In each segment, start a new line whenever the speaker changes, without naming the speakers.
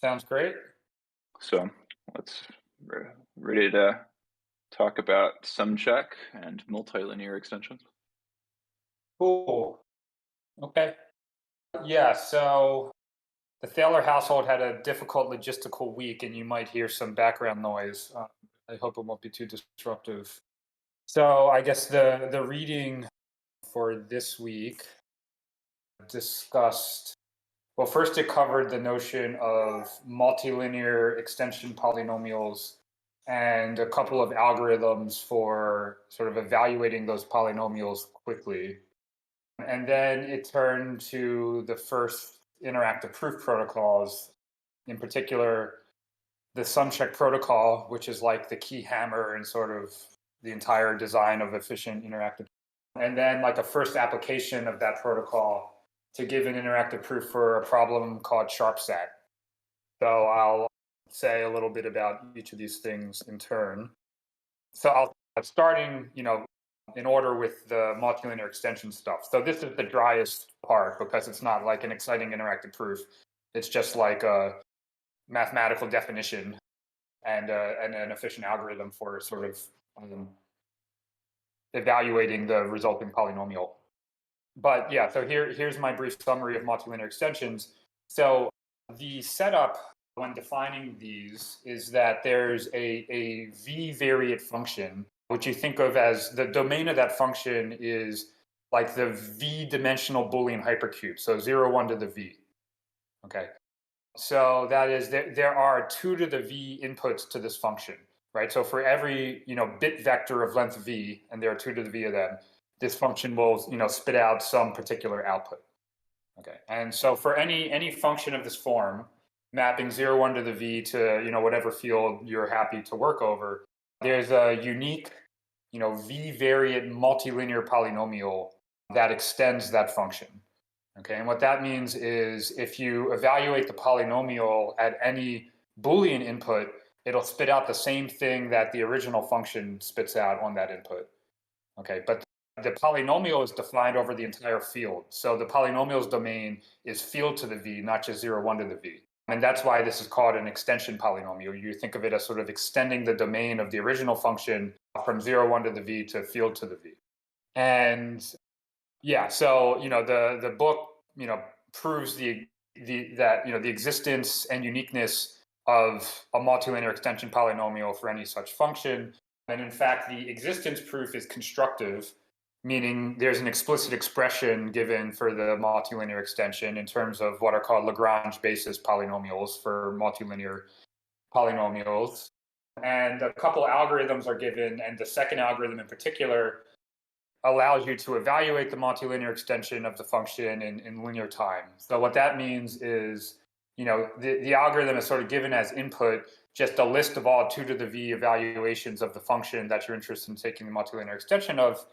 Sounds great.
So let's ready to talk about Sumcheck and multilinear extensions.
Cool. Okay. Yeah, so the Thaler household had a difficult logistical week, and you might hear some background noise. I hope it won't be too disruptive. So I guess the reading for this week discussed, well, first it covered the notion of multilinear extension polynomials and a couple of algorithms for sort of evaluating those polynomials quickly. And then it turned to the first interactive proof protocols, in particular, the Sumcheck protocol, which is like the key hammer and sort of the entire design of efficient interactive. And then like a first application of that protocol to give an interactive proof for a problem called SharpSat. So I'll say a little bit about each of these things in turn. So I'll starting, in order with the multilinear extension stuff. So this is the driest part because it's not like an exciting interactive proof. It's just like a mathematical definition and an efficient algorithm for sort of evaluating the resulting polynomial. But yeah, so here's my brief summary of multilinear extensions. So the setup when defining these is that there's a v-variate function, which you think of as the domain of that function is like the v-dimensional Boolean hypercube, so 0, 1 to the v. Okay, so that is, there are 2 to the v inputs to this function, right? So for every bit vector of length v, and there are 2 to the v of them, this function will spit out some particular output. Okay, and so for any function of this form, mapping 0, 1 to the v to whatever field you're happy to work over, there's a unique v-variate multilinear polynomial that extends that function. Okay, and what that means is if you evaluate the polynomial at any Boolean input, it'll spit out the same thing that the original function spits out on that input. Okay, but the polynomial is defined over the entire field. So the polynomial's domain is field to the v, not just 0, 1 to the v. And that's why this is called an extension polynomial. You think of it as sort of extending the domain of the original function from 0, 1 to the v to field to the v. And yeah, so the book proves the existence and uniqueness of a multilinear extension polynomial for any such function. And in fact, the existence proof is constructive, meaning there's an explicit expression given for the multilinear extension in terms of what are called Lagrange basis polynomials for multilinear polynomials. And a couple algorithms are given, and the second algorithm in particular allows you to evaluate the multilinear extension of the function in linear time. So what that means is, the algorithm is sort of given as input just a list of all 2 to the v evaluations of the function that you're interested in taking the multilinear extension of,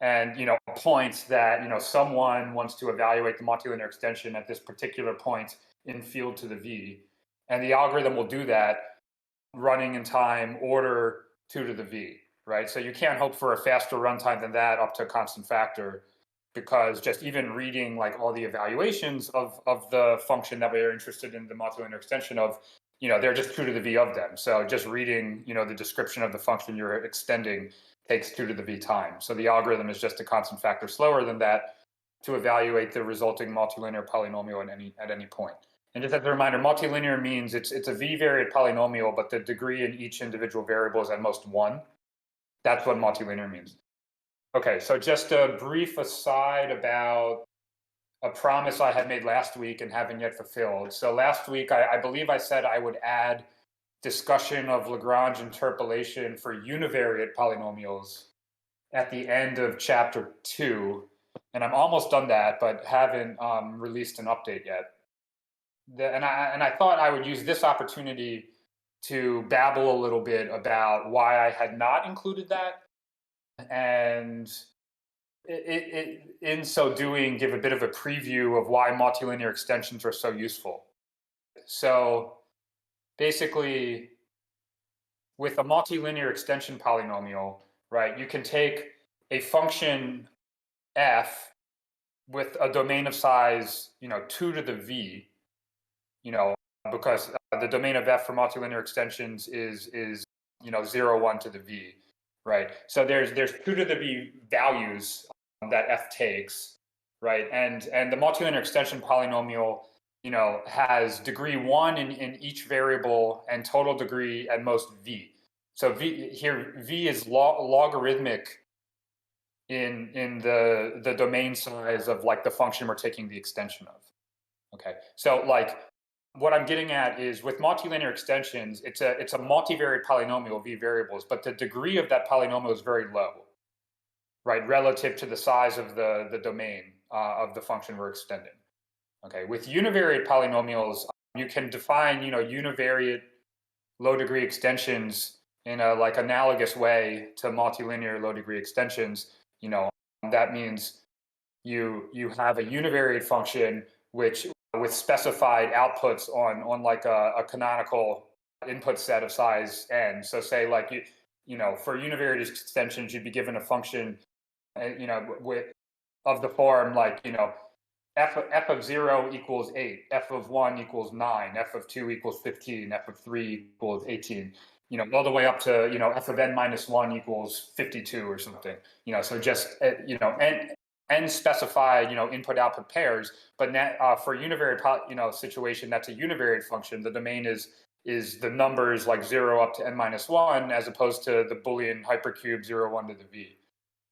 and a point that someone wants to evaluate the multilinear extension at this particular point in field to the v, and the algorithm will do that running in time order 2 to the v. Right? So you can't hope for a faster runtime than that up to a constant factor, because just even reading like all the evaluations of the function that we are interested in the multilinear extension of, they're just 2 to the v of them. So just reading, the description of the function you're extending takes 2 to the v time. So the algorithm is just a constant factor slower than that to evaluate the resulting multilinear polynomial at any point. And just as a reminder, multilinear means it's a v-variate polynomial, but the degree in each individual variable is at most 1. That's what multilinear means. Okay, so just a brief aside about a promise I had made last week and haven't yet fulfilled. So last week, I believe I said I would add discussion of Lagrange interpolation for univariate polynomials at the end of chapter 2. And I'm almost done that, but haven't released an update yet. And I thought I would use this opportunity to babble a little bit about why I had not included that, and in so doing, give a bit of a preview of why multilinear extensions are so useful. So basically, with a multilinear extension polynomial, right, you can take a function f with a domain of size, 2 to the v, because the domain of F for multilinear extensions is 0, 1 to the V, right? So there's 2 to the V values that F takes, right? And the multilinear extension polynomial, has degree 1 in each variable and total degree at most V. So V is logarithmic in the domain size of like the function we're taking the extension of. Okay, so like what I'm getting at is with multilinear extensions, it's a multivariate polynomial V variables, but the degree of that polynomial is very low, right, relative to the size of the domain of the function we're extending. Okay, with univariate polynomials, you can define univariate low degree extensions in a like analogous way to multilinear low degree extensions. That means you have a univariate function which with specified outputs on like a canonical input set of size n. So say like for univariate extensions, you'd be given a function with of the form like f of 0 equals 8, f of 1 equals 9, f of 2 equals 15, f of 3 equals 18, all the way up to f of n minus 1 equals 52 or something. So just n specified input output pairs. But for univariate situation, that's a univariate function. The domain is the numbers like 0 up to n minus 1, as opposed to the Boolean hypercube 0, 1 to the v.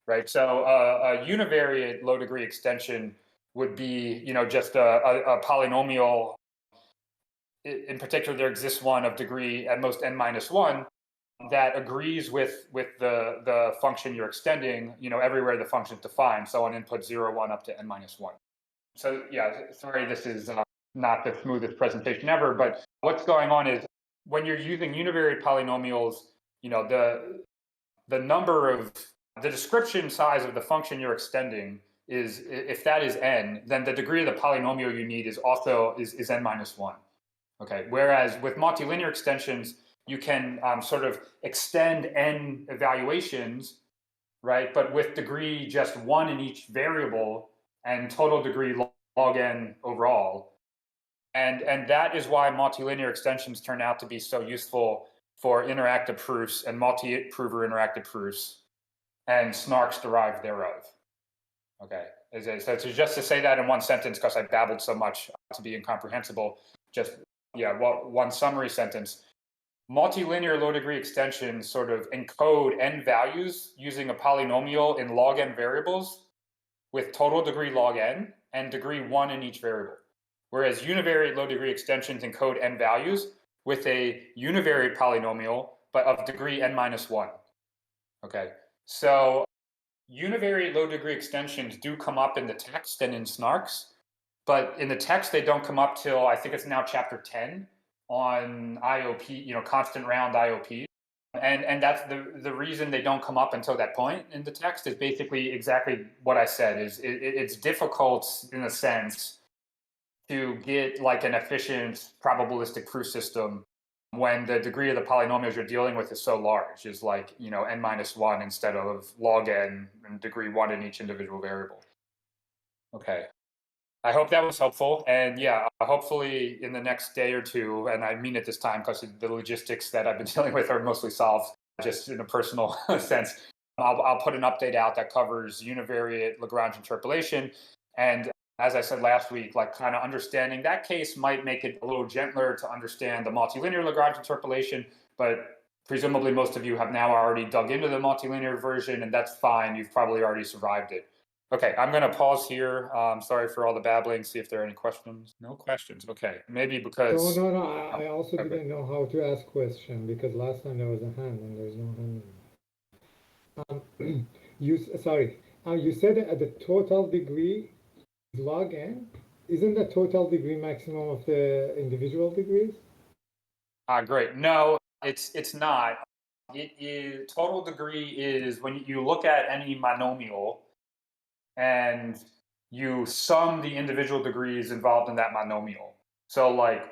Right. So a univariate low degree extension would be just a polynomial. In particular, there exists one of degree at most n minus 1 that agrees with the function you're extending, everywhere the function is defined. So on input 0, 1 up to n minus 1. So yeah, sorry, this is not the smoothest presentation ever, but what's going on is when you're using univariate polynomials, the number of the description size of the function you're extending is, if that is n, then the degree of the polynomial you need is also is n minus 1. Okay. Whereas with multilinear extensions, you can sort of extend n evaluations, right? But with degree just 1 in each variable and total degree log n overall. And that is why multilinear extensions turn out to be so useful for interactive proofs and multi-prover interactive proofs and snarks derived thereof. Okay, so just to say that in one sentence, because I babbled so much to be incomprehensible, one summary sentence. Multilinear low degree extensions sort of encode n values using a polynomial in log n variables with total degree log n and degree 1 in each variable. Whereas univariate low degree extensions encode n values with a univariate polynomial, but of degree n minus 1. Okay, so univariate low degree extensions do come up in the text and in snarks, but in the text they don't come up till I think it's now chapter 10 on IOP, constant round IOP. And that's the reason they don't come up until that point in the text is basically exactly what I said. It's difficult in a sense to get like an efficient probabilistic proof system when the degree of the polynomials you're dealing with is so large, is like n minus 1 instead of log n and degree 1 in each individual variable. Okay, I hope that was helpful. And yeah, hopefully in the next day or two, and I mean it this time because the logistics that I've been dealing with are mostly solved, just in a personal sense. I'll put an update out that covers univariate Lagrange interpolation. And as I said last week, like kind of understanding that case might make it a little gentler to understand the multilinear Lagrange interpolation, but presumably most of you have now already dug into the multilinear version, and that's fine. You've probably already survived it. Okay, I'm going to pause here. Sorry for all the babbling. See if there are any questions. No questions. Okay, maybe because...
No. I also didn't know how to ask question because last time there was a hand and there's no hand. You said at the total degree is log n. Isn't the total degree maximum of the individual degrees?
Great. No, it's not. It is total degree is when you look at any monomial and you sum the individual degrees involved in that monomial. So like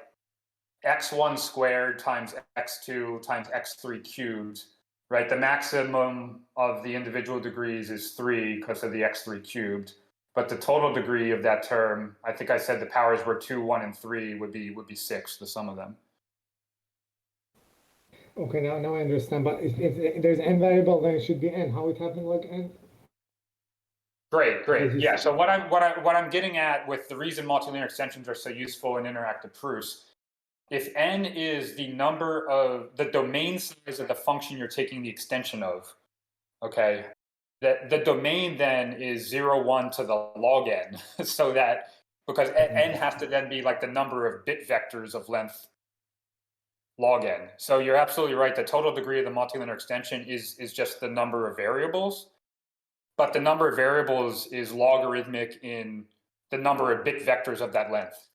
x1 squared times x2 times x3 cubed, right? The maximum of the individual degrees is 3 because of the x3 cubed. But the total degree of that term, I think I said the powers were 2, 1, and 3 would be 6, the sum of them.
Okay, now I understand. But if there's n variable, then it should be n. How it happened like n?
Great.
Because
Yeah. So what I'm getting at with the reason multilinear extensions are so useful in interactive proofs, if n is the number of the domain size of the function you're taking the extension of, okay, that the domain then is 0, 1 to the log n, so that because n has to then be like the number of bit vectors of length log n. So you're absolutely right. The total degree of the multilinear extension is just the number of variables, but the number of variables is logarithmic in the number of bit vectors of that length.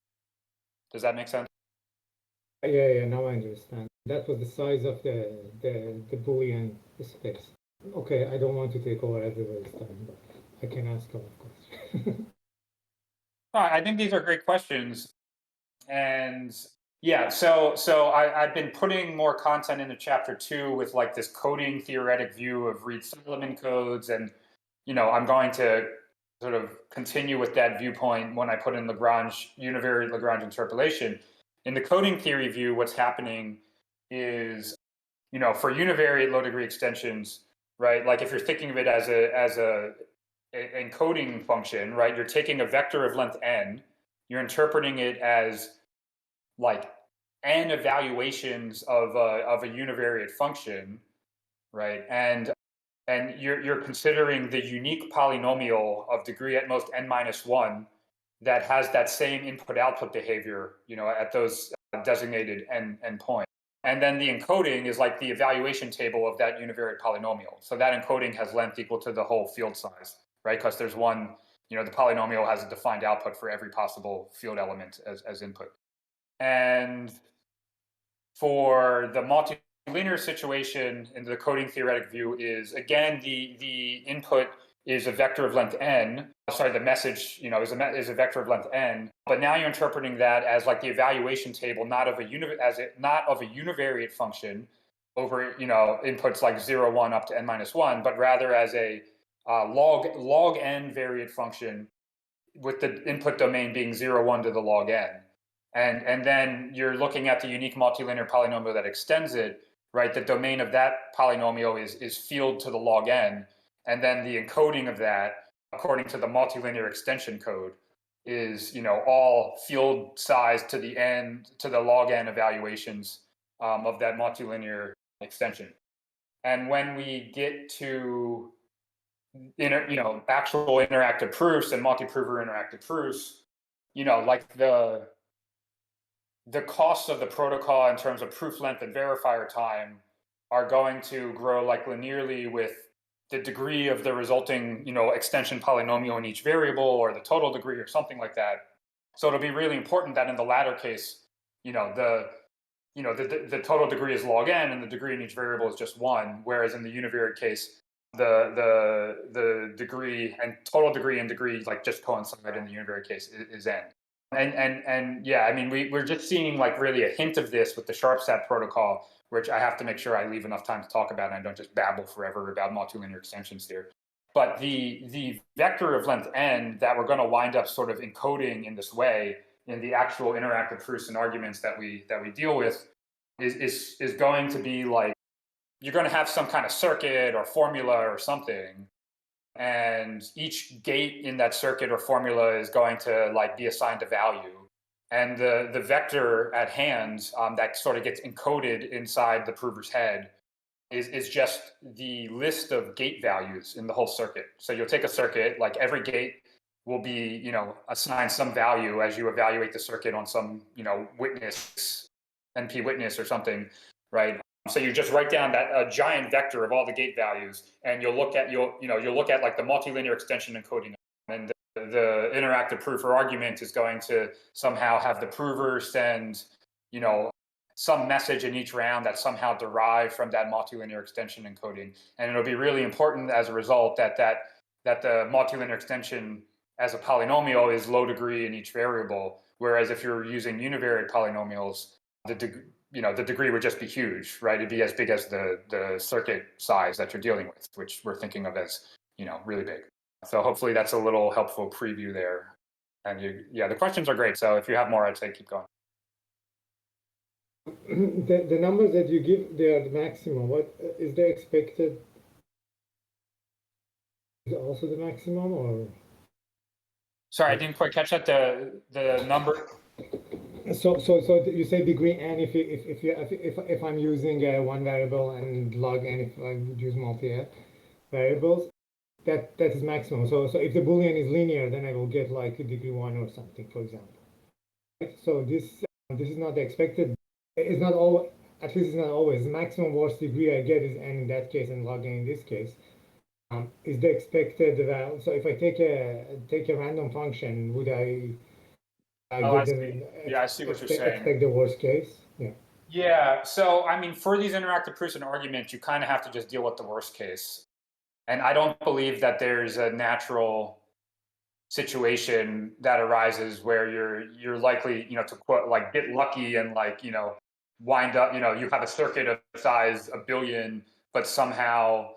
Does that make sense?
yeah, now I understand. That was the size of the Boolean space. Okay, I don't want to take over everybody's time, but I can ask a lot of questions.
I think these are great questions. And yeah, so I've been putting more content into chapter 2 with like this coding theoretic view of Reed-Solomon codes, and I'm going to sort of continue with that viewpoint when I put in Lagrange univariate Lagrange interpolation. In the coding theory view, what's happening is, for univariate low degree extensions, right? Like if you're thinking of it as a encoding function, right? You're taking a vector of length n, you're interpreting it as like n evaluations of a univariate function, right? And you're considering the unique polynomial of degree at most n minus 1 that has that same input output behavior, at those designated n points. And then the encoding is like the evaluation table of that univariate polynomial. So that encoding has length equal to the whole field size, right? Because there's one, the polynomial has a defined output for every possible field element as input. And for the multilinear situation in the coding theoretic view is, again, the input is a vector of length n. Sorry, the message, is a vector of length n. But now you're interpreting that as like the evaluation table, not of a univariate function over, inputs like 0, 1 up to n minus 1, but rather as a log n variate function with the input domain being 0, 1 to the log n. And then you're looking at the unique multilinear polynomial that extends it, right? The domain of that polynomial is field to the log n. And then the encoding of that, according to the multilinear extension code, is, all field size to the log n evaluations of that multilinear extension. And when we get to actual interactive proofs and multi-prover interactive proofs, like the costs of the protocol in terms of proof length and verifier time are going to grow like linearly with the degree of the resulting, extension polynomial in each variable, or the total degree, or something like that. So it'll be really important that in the latter case, the total degree is log n and the degree in each variable is just 1, whereas in the univariate case, the degree and total degree and degree like just coincide in the univariate case is n. And yeah, I mean, we're just seeing like really a hint of this with the SharpSat protocol, which I have to make sure I leave enough time to talk about and I don't just babble forever about multilinear extensions here. But the vector of length n that we're going to wind up sort of encoding in this way in the actual interactive proofs and arguments that we deal with is going to be like, you're going to have some kind of circuit or formula or something, and each gate in that circuit or formula is going to like be assigned a value, and the vector at hand that sort of gets encoded inside the prover's head is just the list of gate values in the whole circuit. So you'll take a circuit, like every gate will be, assigned some value as you evaluate the circuit on some, witness, NP witness or something, right? So you just write down that a giant vector of all the gate values, and you'll look at like the multilinear extension encoding, and the interactive proof or argument is going to somehow have the prover send, some message in each round that's somehow derived from that multilinear extension encoding, and it'll be really important as a result that the multilinear extension as a polynomial is low degree in each variable, whereas if you're using univariate polynomials, the degree would just be huge, right? It'd be as big as the circuit size that you're dealing with, which we're thinking of as, really big. So hopefully that's a little helpful preview there. And the questions are great. So if you have more, I'd say keep going.
The numbers that you give, they are the maximum. What is the expected? Is also the maximum, or?
Sorry, I didn't quite catch that. The number.
So you say degree n if I'm using one variable, and log n if I would use multi variables, that is maximum. So if the Boolean is linear, then I will get like a degree 1 or something, for example. Right? So this is not the expected. It's not all. At least it's not always. The maximum worst degree I get is n in that case, and log n in this case. Is the expected value. So if I take a random function, would I
Oh, I
get
see. Yeah, I see what you're saying.
expect the worst case? Yeah.
Yeah. So, I mean, for these interactive proofs and arguments, you kind of have to just deal with the worst case. And I don't believe that there's a natural situation that arises where you're likely, to quote, like, get lucky and, like, wind up, you have a circuit of size 1 billion, but somehow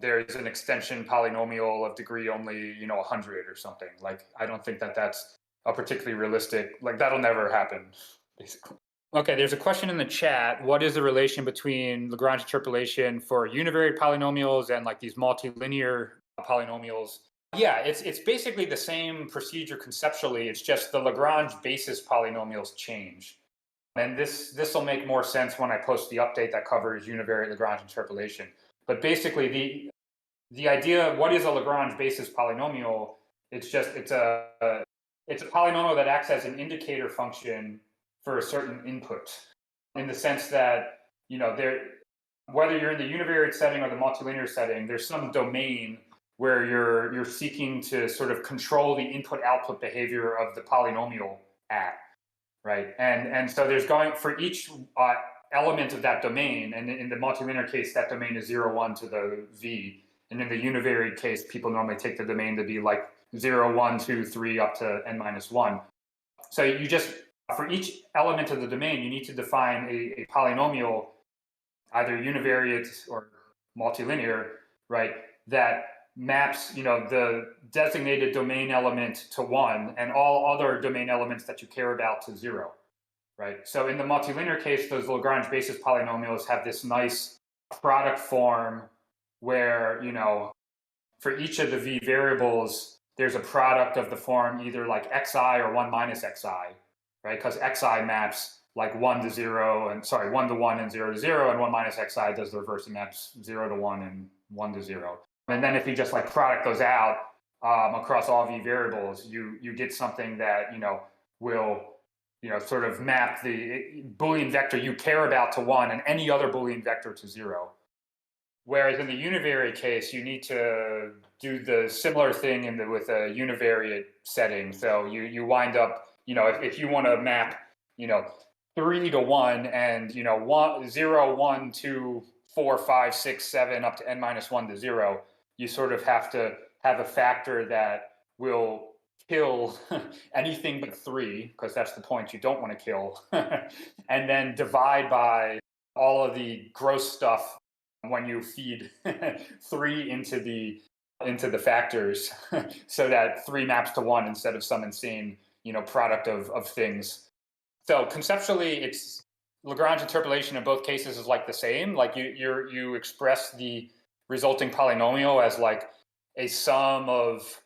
there's an extension polynomial of degree only 100 or something. Like, I don't think that that's a particularly realistic, like, that'll never happen, basically. Okay, there's a question in the chat. What is the relation between Lagrange interpolation for univariate polynomials and like these multilinear polynomials? Yeah, it's basically the same procedure conceptually. It's just the Lagrange basis polynomials change. And this will make more sense when I post the update that covers univariate Lagrange interpolation. But basically the idea, what is a Lagrange basis polynomial? It's a polynomial that acts as an indicator function for a certain input, in the sense that whether you're in the univariate setting or the multilinear setting, there's some domain where you're seeking to sort of control the input-output behavior of the polynomial at, right? And so there's going for each element of that domain, and in the multilinear case, that domain is 0, 1 to the v, and in the univariate case, people normally take the domain to be like 0, 1, 2, 3 up to n minus 1. So you just, for each element of the domain, you need to define a polynomial, either univariate or multilinear, right, that maps the designated domain element to 1 and all other domain elements that you care about to 0, right? So in the multilinear case, those Lagrange basis polynomials have this nice product form where for each of the v variables, there's a product of the form either like xi or 1 minus xi, right? Because xi maps like 1 to 0, and 1 to 1 and 0 to 0, and 1 minus xi does the reverse and maps 0 to 1 and 1 to 0. And then if you just like product those out across all v variables, you get something that will sort of map the Boolean vector you care about to 1 and any other Boolean vector to 0. Whereas in the univariate case, you need to do the similar thing with a univariate setting. So you wind up, if you want to map, 3 to 1 and 0, 1, 2, 4, 5, 6, 7 up to n minus 1 to 0, you sort of have to have a factor that will kill anything but 3, because that's the point you don't want to kill, and then divide by all of the gross stuff when you feed 3 into the factors, so that 3 maps to 1 instead of some insane product of things. So conceptually, it's Lagrange interpolation in both cases is like the same. Like you express the resulting polynomial as like a sum of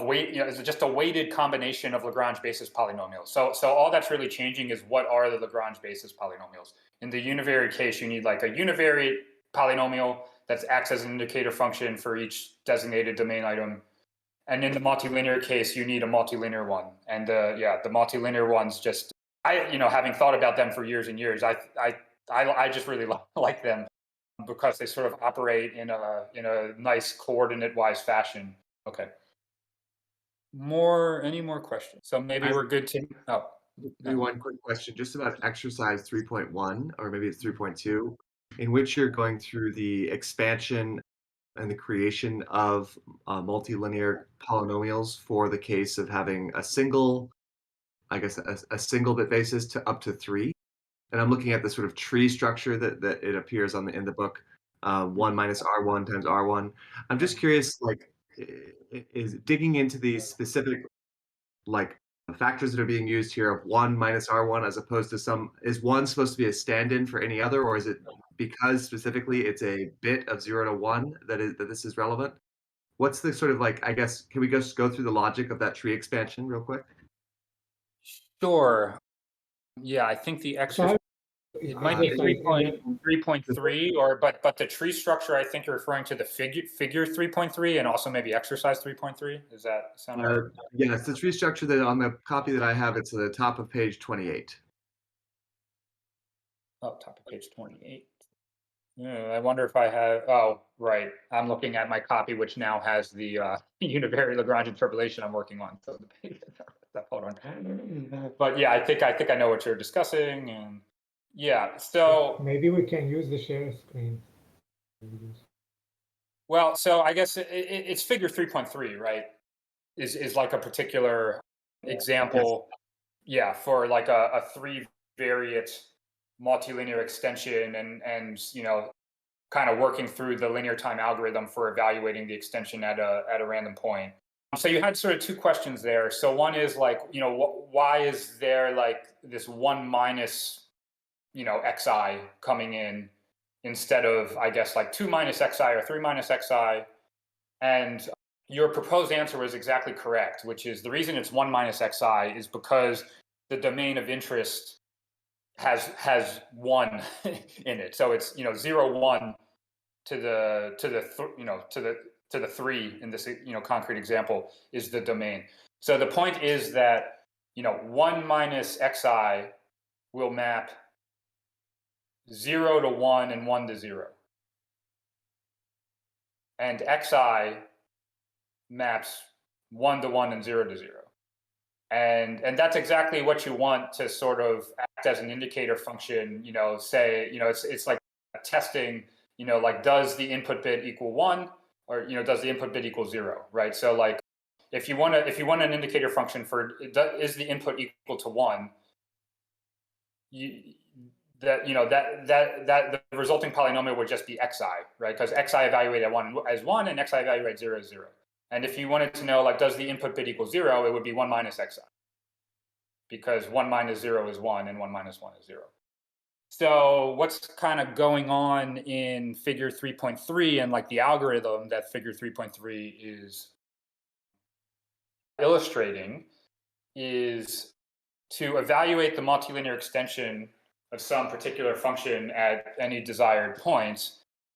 weight, it's just a weighted combination of Lagrange basis polynomials. So all that's really changing is what are the Lagrange basis polynomials. In the univariate case, you need like a univariate polynomial that acts as an indicator function for each designated domain item. And in the multilinear case, you need a multilinear one. And the multilinear ones just, having thought about them for years and years, I just really like them because they sort of operate in a nice coordinate-wise fashion. Okay. Any more questions? So maybe we're good to. Oh,
maybe one quick question, just about exercise 3.1, or maybe it's 3.2, in which you're going through the expansion and the creation of multilinear polynomials for the case of having a single, I guess, a single bit basis to up to 3. And I'm looking at the sort of tree structure that it appears in the book, 1 minus R1 times R1. I'm just curious, like, is digging into these specific, like, factors that are being used here of 1 minus R1 as opposed to some, is 1 supposed to be a stand-in for any other, or is it because specifically it's a bit of 0 to 1 that this is relevant? What's the sort of like, I guess, can we just go through the logic of that tree expansion real quick?
Sure. Yeah, I think the exercise, it might be 3.3 or but the tree structure, I think you're referring to the figure 3.3 and also maybe exercise 3.3. Does that sound right?
Yes, the tree structure that on the copy that I have, it's at the top of page 28.
Oh, top of page 28. Yeah, I wonder if I have, oh, right. I'm looking at my copy, which now has the univariate Lagrange interpolation I'm working on. So hold on. But yeah, I think I know what you're discussing, and yeah. So
maybe we can use the share screen.
well, so I guess it's figure 3.3, right? Is like a particular example, yeah, for like a three variate multilinear extension, and kind of working through the linear time algorithm for evaluating the extension at a random point. So you had sort of two questions there. So one is like, why is there like this 1 minus, xi coming in instead of, I guess, like 2 minus xi or 3 minus xi? And your proposed answer was exactly correct, which is the reason it's 1 minus xi is because the domain of interest has 1 in it. So it's 0, 1 to the 3 in this concrete example is the domain. So the point is that 1 minus xi will map 0 to 1 and 1 to 0, and xi maps 1 to 1 and 0 to 0. And that's exactly what you want to sort of act as an indicator function. Say it's like testing. Like, does the input bit equal 1, or does the input bit equal 0, right? So like, if you want an indicator function for is the input equal to 1, that the resulting polynomial would just be xi, right? Because xi evaluated as 1 and xi evaluated 0 as 0. And if you wanted to know, like, does the input bit equal 0, it would be 1 minus xi, because 1 minus 0 is 1 and 1 minus 1 is 0. So what's kind of going on in figure 3.3 and like the algorithm that figure 3.3 is illustrating is to evaluate the multilinear extension of some particular function at any desired point.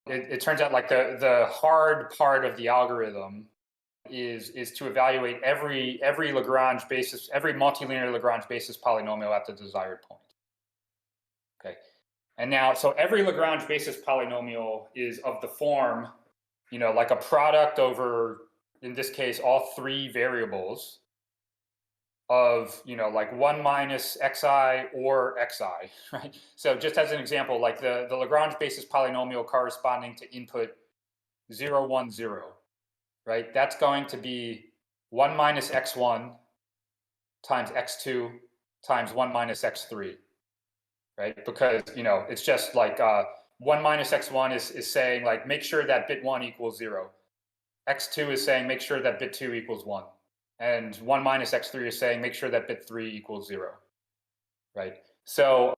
It turns out like the hard part of the algorithm is to evaluate every Lagrange basis, every multilinear Lagrange basis polynomial at the desired point. Okay, and now, so every Lagrange basis polynomial is of the form, like a product over, in this case, all 3 variables of, like 1 minus xi or xi, right? So just as an example, like the Lagrange basis polynomial corresponding to input 0, 1, 0, right? That's going to be 1 minus x1 times x2 times 1 minus x3. Right? Because, it's just like 1 minus x1 is saying, like, make sure that bit 1 equals 0. x2 is saying, make sure that bit 2 equals 1. And 1 minus x3 is saying, make sure that bit 3 equals 0. Right? So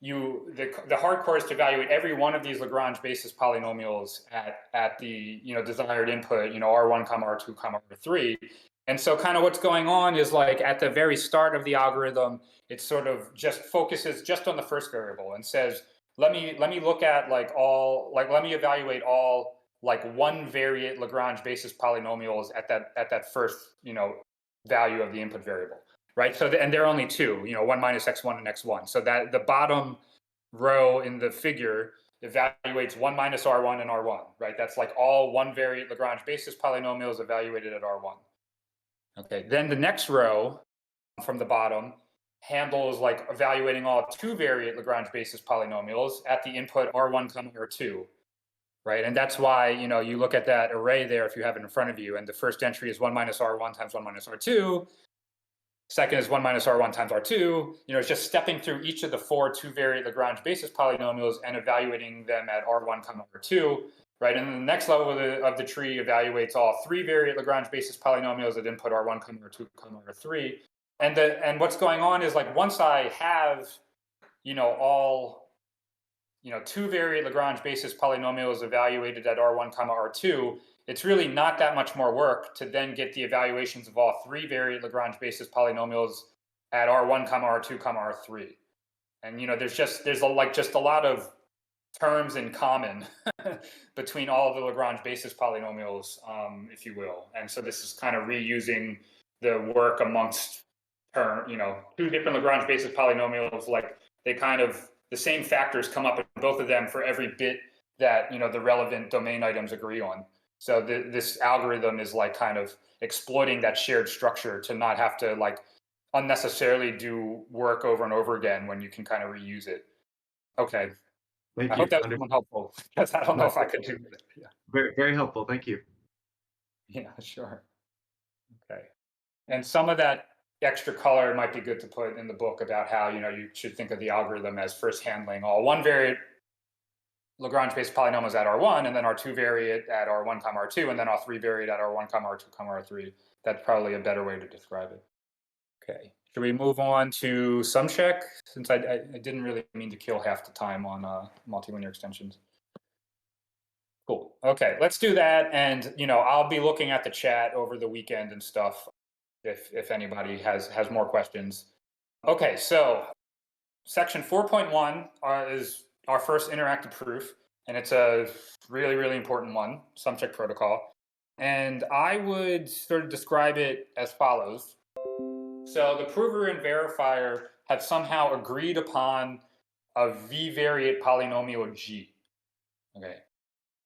the hardcore is to evaluate every one of these Lagrange basis polynomials at the desired input, R1, R2, R3. And so kind of what's going on is, like, at the very start of the algorithm, it sort of just focuses just on the first variable and says, let me look at let me evaluate all like 1 variate Lagrange basis polynomials at that first value of the input variable, right? So and there are only 2, 1 minus x1 and x1. So that the bottom row in the figure evaluates 1 minus R1 and R1, right? That's like all 1 variate Lagrange basis polynomials evaluated at R1. Okay, then the next row from the bottom handles like evaluating all 2 variate Lagrange basis polynomials at the input R1, R2, right? And that's why, you look at that array there if you have it in front of you, and the first entry is 1 minus R1 times 1 minus R2. Second is 1 minus R1 times R2. It's just stepping through each of the 4 2 variate Lagrange basis polynomials and evaluating them at R1, R2. Right, and then the next level of the tree evaluates all 3 variate Lagrange basis polynomials at input R1, R2, R3, And what's going on is like once I have, all, two-variate Lagrange basis polynomials evaluated at R1, R2, it's really not that much more work to then get the evaluations of all three-variate Lagrange basis polynomials at R1, R2, R3. And there's a lot of terms in common between all of the Lagrange basis polynomials, if you will. And so this is kind of reusing the work amongst two different Lagrange basis polynomials. Like the same factors come up in both of them for every bit that the relevant domain items agree on. So this algorithm is like kind of exploiting that shared structure to not have to like unnecessarily do work over and over again when you can kind of reuse it. Okay.
Thank
I
you.
hope that was helpful because I don't know if I could do it. Yeah.
Very, very helpful. Thank you.
Yeah, sure. Okay. And some of that extra color might be good to put in the book about how, you should think of the algorithm as first handling all one-variate Lagrange-based polynomials at R1, and then our two-variate at R1, R2, and then our three-variate at R1, R2, R3. That's probably a better way to describe it. Okay. Should we move on to Sumcheck, since I didn't really mean to kill half the time on multilinear extensions? Cool. Okay, let's do that. And, I'll be looking at the chat over the weekend and stuff if anybody has more questions. Okay, so section 4.1 is our first interactive proof, and it's a really, really important one, Sumcheck protocol. And I would sort of describe it as follows. So the prover and verifier have somehow agreed upon a v-variate polynomial g. Okay.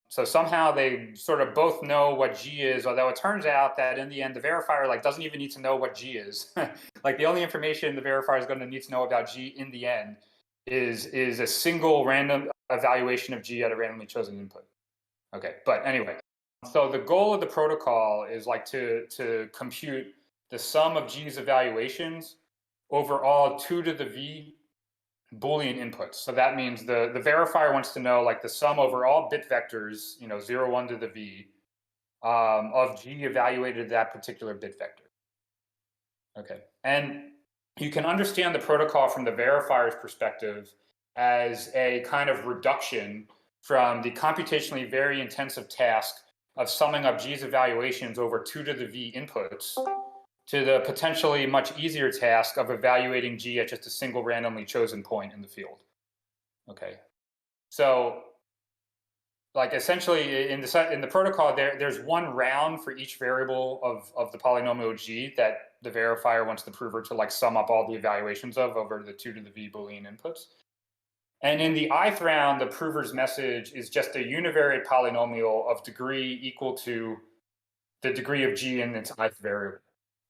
So somehow they sort of both know what g is, although it turns out that in the end, the verifier doesn't even need to know what g is. Like the only information the verifier is going to need to know about g in the end is a single random evaluation of g at a randomly chosen input. Okay, but anyway, so the goal of the protocol is to compute the sum of g's evaluations over all 2 to the v Boolean inputs. So that means the verifier wants to know the sum over all bit vectors, 0, 1 to the v, of g evaluated that particular bit vector. Okay, and you can understand the protocol from the verifier's perspective as a kind of reduction from the computationally very intensive task of summing up g's evaluations over 2 to the v inputs to the potentially much easier task of evaluating g at just a single randomly chosen point in the field. Okay, so essentially in the protocol there's one round for each variable of the polynomial g that the verifier wants the prover to sum up all the evaluations of over the 2 to the v Boolean inputs. And in the ith round, the prover's message is just a univariate polynomial of degree equal to the degree of g in its ith variable.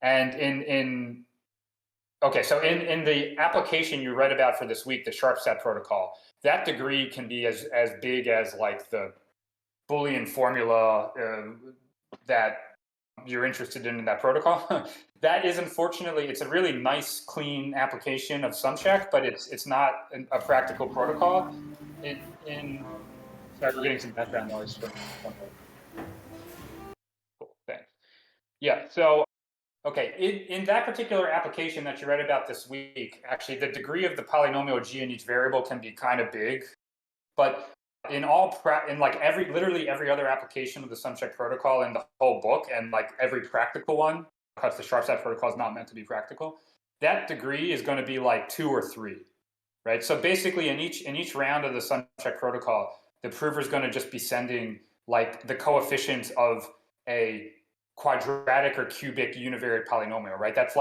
And in the application you read about for this week, the Sharpsat protocol, that degree can be as big as the Boolean formula that you're interested in that protocol. That is, unfortunately, it's a really nice, clean application of Sumcheck, but it's not a practical protocol. Sorry, we're getting some background noise from cool, thanks. Yeah, so okay, in that particular application that you read about this week, actually the degree of the polynomial g in each variable can be kind of big, but literally every other application of the Sumcheck protocol in the whole book, and every practical one, because the Sharpsat protocol is not meant to be practical, that degree is going to be 2 or 3, right? So basically in each round of the Sumcheck protocol, the prover is going to just be sending the coefficients of a quadratic or cubic univariate polynomial, right? That's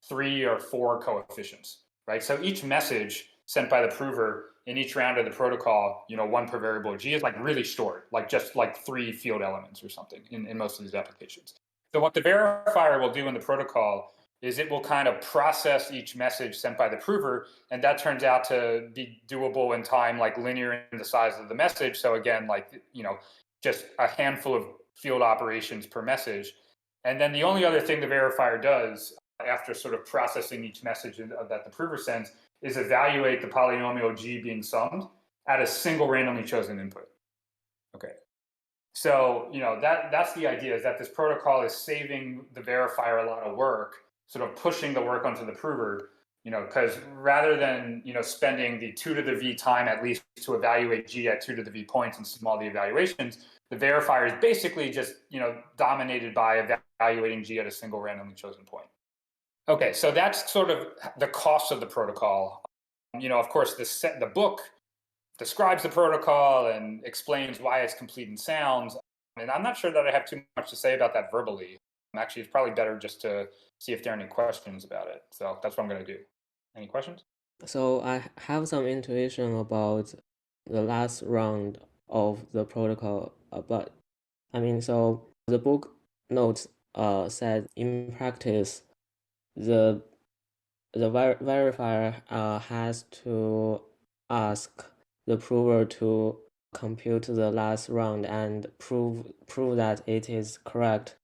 3 or 4 coefficients, right? So each message sent by the prover in each round of the protocol, 1 per variable g, is really short, just 3 field elements or something in most of these applications. So what the verifier will do in the protocol is it will kind of process each message sent by the prover, and that turns out to be doable in time, linear in the size of the message. So again, just a handful of field operations per message. And then the only other thing the verifier does after sort of processing each message that the prover sends is evaluate the polynomial g being summed at a single randomly chosen input. Okay, so that's the idea, is that this protocol is saving the verifier a lot of work sort of pushing the work onto the prover, because rather than, spending the 2 to the v time at least to evaluate G at 2 to the v points and sum all the evaluations, the verifier is basically just, dominated by evaluating G at a single randomly chosen point. Okay, so that's sort of the cost of the protocol. Of course, the book describes the protocol and explains why it's complete and sound. And I'm not sure that I have too much to say about that verbally. Actually, it's probably better just to see if there are any questions about it. So that's what I'm going to do. Any questions?
So I have some intuition about the last round of the protocol, but so the book notes said in practice, the verifier has to ask the prover to compute the last round and prove that it is correct.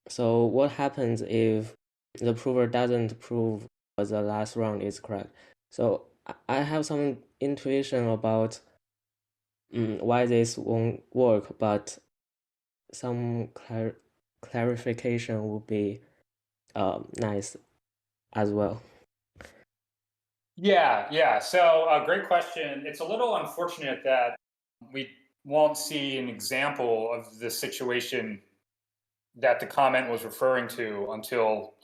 So what happens if the prover doesn't prove the last round is correct? So I have some intuition about why this won't work, but some clarification would be nice as well.
Yeah. So great question. It's a little unfortunate that we won't see an example of the situation that the comment was referring to until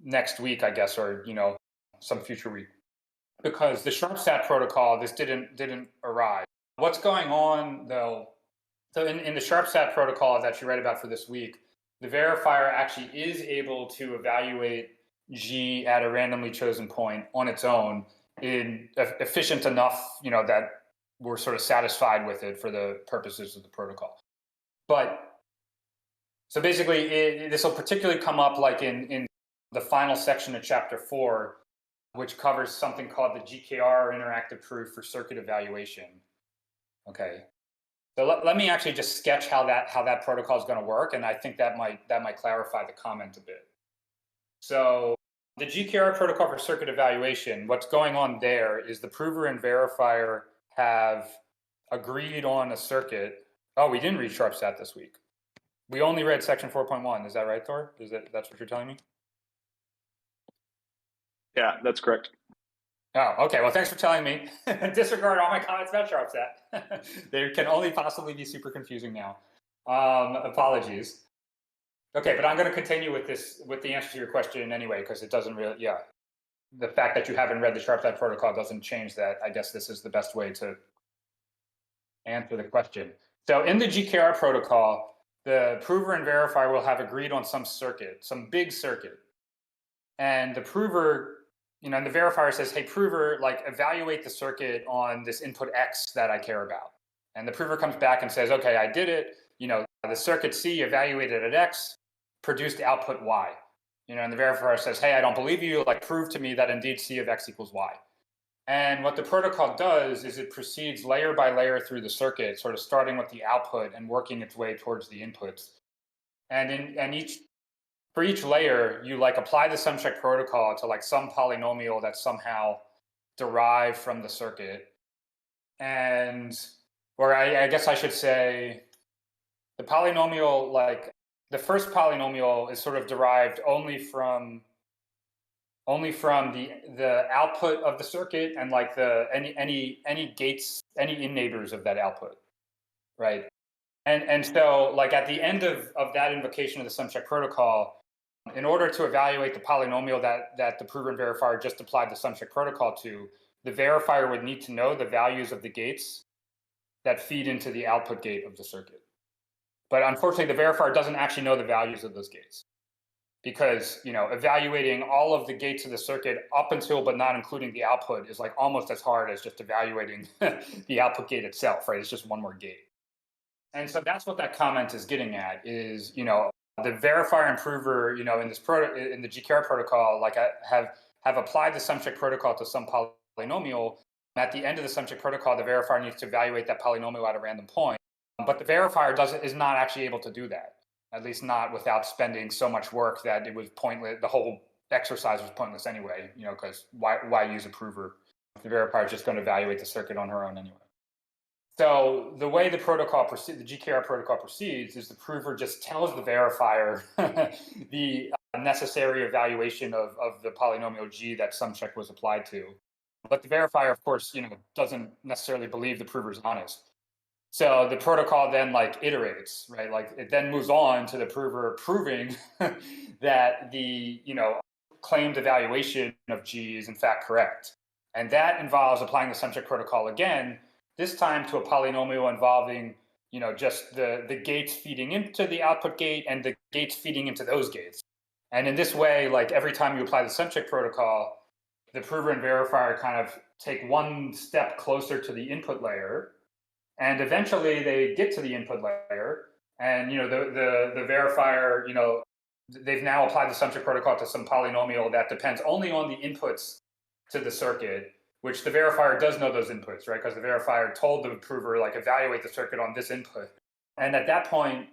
next week, I guess, or some future week, because the SharpSat protocol, this didn't arrive. What's going on though? So in the SharpSat protocol that you read about for this week, the verifier actually is able to evaluate G at a randomly chosen point on its own in efficient enough, that we're sort of satisfied with it for the purposes of the protocol. But so basically, this will particularly come up like in the final section of chapter 4, which covers something called the GKR interactive proof for circuit evaluation. Okay. So let me actually just sketch how that protocol is going to work, and I think that might clarify the comment a bit. So the GKR protocol for circuit evaluation, what's going on there is the prover and verifier have agreed on a circuit. Oh, we didn't read SharpSat this week. We only read section 4.1. Is that right, Thor? That's what you're telling me?
Yeah, that's correct.
Oh, okay. Well, thanks for telling me. Disregard all my comments about SharpSat. They can only possibly be super confusing now. Apologies. Okay, but I'm going to continue with the answer to your question anyway, because it doesn't really, the fact that you haven't read the SharpSat protocol doesn't change that. I guess this is the best way to answer the question. So in the GKR protocol, the prover and verifier will have agreed on some circuit, some big circuit. And the prover, and the verifier says, hey, prover, evaluate the circuit on this input X that I care about. And the prover comes back and says, okay, I did it. The circuit C evaluated at X, produced output Y. And the verifier says, hey, I don't believe you. Prove to me that indeed C of X equals Y. And what the protocol does is it proceeds layer by layer through the circuit, sort of starting with the output and working its way towards the inputs. And for each layer, you apply the Sumcheck protocol to some polynomial that's somehow derived from the circuit. Or I guess I should say, the polynomial, the first polynomial is sort of derived only from the output of the circuit and any gates, any in neighbors of that output, right? And so at the end of that invocation of the Sumcheck protocol, in order to evaluate the polynomial that the prover and verifier just applied the Sumcheck protocol to, the verifier would need to know the values of the gates that feed into the output gate of the circuit. But unfortunately, the verifier doesn't actually know the values of those gates, because evaluating all of the gates of the circuit up until but not including the output is almost as hard as just evaluating the output gate itself, right? It's just one more gate. And so that's what that comment is getting at, is the verifier and prover in the GKR protocol have applied the Sumcheck protocol to some polynomial. At the end of the Sumcheck protocol, the verifier needs to evaluate that polynomial at a random point, but the verifier is not actually able to do that. At least not without spending so much work that it was pointless. The whole exercise was pointless anyway, because why use a prover if the verifier is just going to evaluate the circuit on her own anyway? So the way the GKR protocol proceeds is the prover just tells the verifier the necessary evaluation of the polynomial G that Sumcheck was applied to. But the verifier, of course, doesn't necessarily believe the prover's honest. So the protocol then like iterates, right? Like it then moves on to the prover proving that the, claimed evaluation of G is in fact correct. And that involves applying the Sumcheck protocol again, this time to a polynomial involving, just the gates feeding into the output gate and the gates feeding into those gates. And in this way, like every time you apply the Sumcheck protocol, the prover and verifier kind of take one step closer to the input layer, and eventually they get to the input layer, and the verifier, they've now applied the Sumcheck protocol to some polynomial that depends only on the inputs to the circuit, which the verifier does know those inputs, right? Because the verifier told the prover, like, evaluate the circuit on this input. And at that point,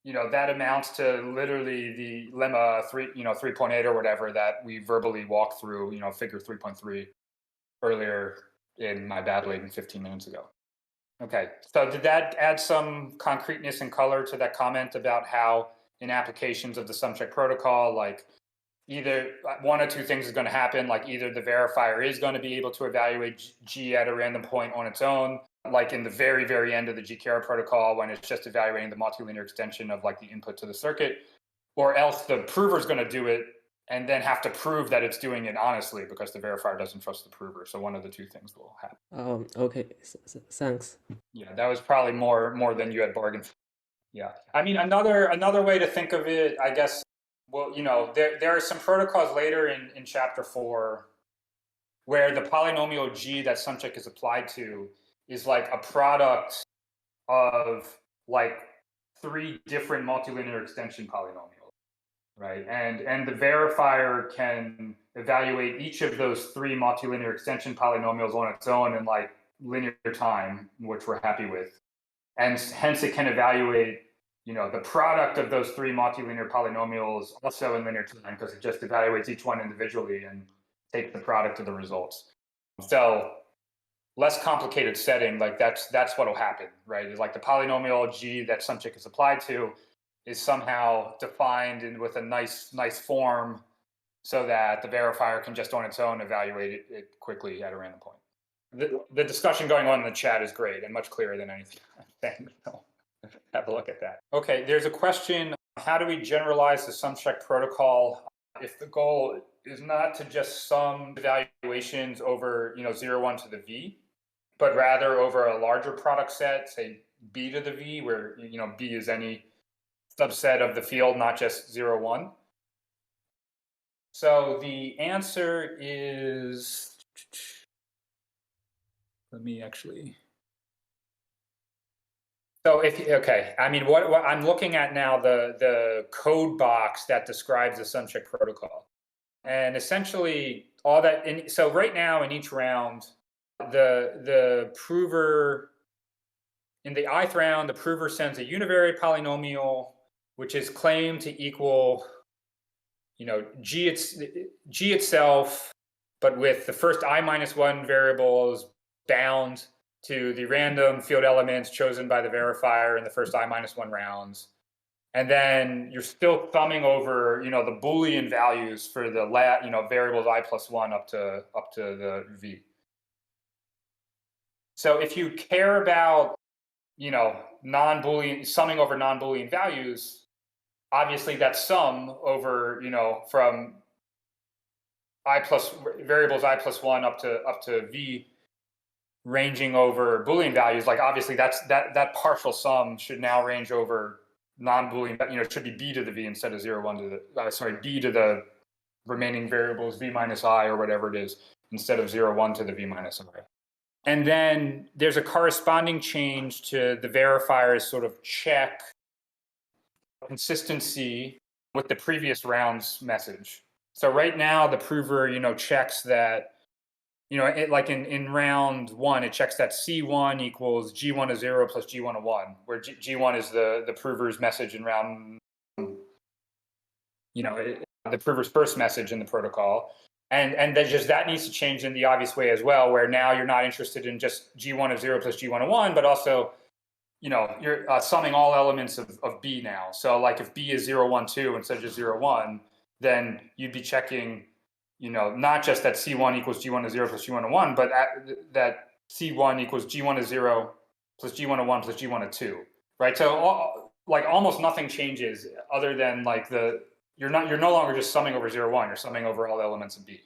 that amounts to literally the lemma 3.8 or whatever that we verbally walked through, figure 3.3 earlier in my bad laden 15 minutes ago. Okay, so did that add some concreteness and color to that comment about how in applications of the Sumcheck protocol, like either one or two things is going to happen, like either the verifier is going to be able to evaluate G at a random point on its own, like in the very, very end of the GKR protocol when it's just evaluating the multilinear extension of like the input to the circuit, or else the prover is going to do it and then have to prove that it's doing it honestly because the verifier doesn't trust the prover. So one of the two things will happen.
Okay, thanks.
Yeah, that was probably more than you had bargained for. Yeah, I mean, another way to think of it, I guess, well, there are some protocols later in chapter 4 where the polynomial G that Sumcheck is applied to is like a product of like 3 different multilinear extension polynomials, right? And the verifier can evaluate each of those 3 multilinear extension polynomials on its own in like linear time, which we're happy with. And hence it can evaluate, the product of those 3 multilinear polynomials also in linear time because it just evaluates each one individually and takes the product of the results. So less complicated setting, like that's what will happen, right? It's like the polynomial G that Sumcheck is applied to is somehow defined and with a nice form so that the verifier can just on its own evaluate it quickly at a random point. The discussion going on in the chat is great and much clearer than anything I'm saying. So have a look at that. Okay, there's a question. How do we generalize the Sumcheck protocol if the goal is not to just sum evaluations over 0, 1 to the V, but rather over a larger product set, say B to the V, where B is any subset of the field, not just 0, 1? So the answer is, let me actually. So what I'm looking at now, the code box that describes the Sumcheck protocol, and essentially all that. So right now in each round, the prover in the ith round, the prover sends a univariate polynomial which is claimed to equal, G itself, but with the first I-1 variables bound to the random field elements chosen by the verifier in the first I-1 rounds. And then you're still thumbing over, the Boolean values for the variables I+1 up to the V. So if you care about, non-Boolean, summing over non-Boolean values, obviously that sum over, from variables I+1 up to V, ranging over Boolean values, like obviously that partial sum should now range over non-Boolean, it should be B to the V instead of 0, 1 to the, B to the remaining variables V minus I or whatever it is, instead of 0, 1 to the V minus I. And then there's a corresponding change to the verifier's sort of check consistency with the previous round's message. So right now the prover, checks that, like in round 1, it checks that C1 equals G1 of 0 plus G1 of 1, where G1 is the prover's message in round, the prover's first message in the protocol. And that needs to change in the obvious way as well, where now you're not interested in just G1 of 0 plus G1 of 1, but also, you're summing all elements of B now. So like if B is 0, 1, 2 instead of just 0, 1, then you'd be checking, not just that C1 equals G1 to 0 plus G1 to 1, but that C1 equals G1 to 0 plus G1 to 1 plus G1 to 2, right? So almost nothing changes other than you're no longer just summing over 0, 1, you're summing over all elements of B.